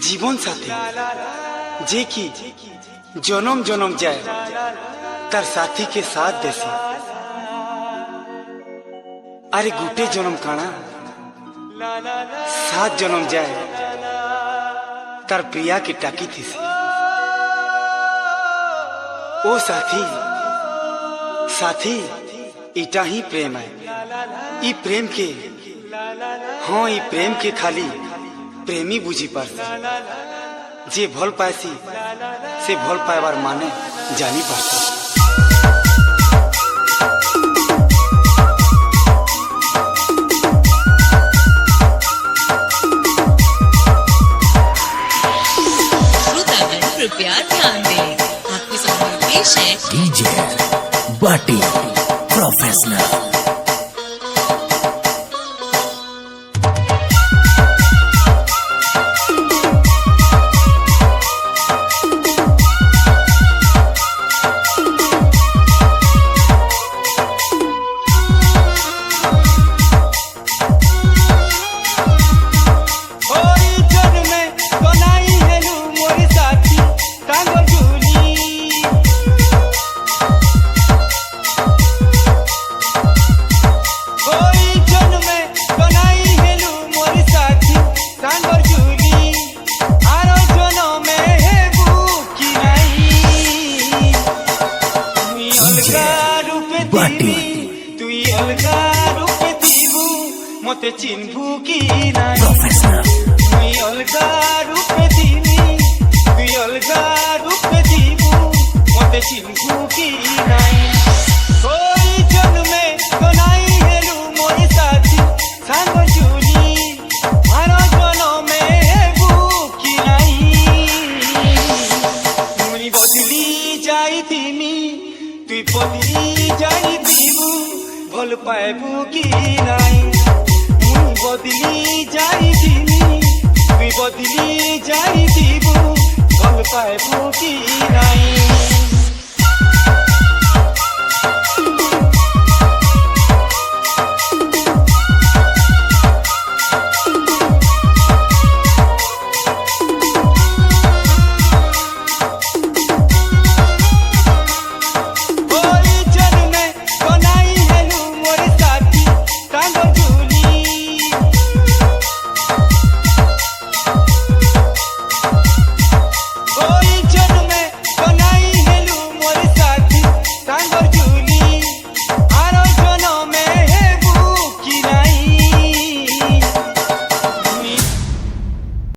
जीवन साथी जे की जन्म जन्म जाए तार साथी के साथ देसी। अरे गुटे जन्म काना 7 जन्म जाए तार प्रिया की टाकी थी। ओ साथी साथी इटा ही प्रेम है। ई प्रेम के हाँ ई प्रेम के खाली प्रेमी बुझी पारसी। जे भल पासी से भल पाइबार माने जानी पारसी। कृपया ध्यान दें, आपके सामने पेश है डीजे बाटी प्रोफेशनल। मते चिन्हू की नाई तुई अलगा रूप दीनी तुई अलगा रूप दीबू मते चिन्हू की नाई। कोई जन्मे तो नाई हेलू मोरी साथी सांग जुली मारो जनमे हेबू की नाई। तुई बदली जाई दीनी तुई बदली जाई दीबू भल पाएबू की नाई। बदली जाई तुई बदली जाई भल पाएबू की नाई।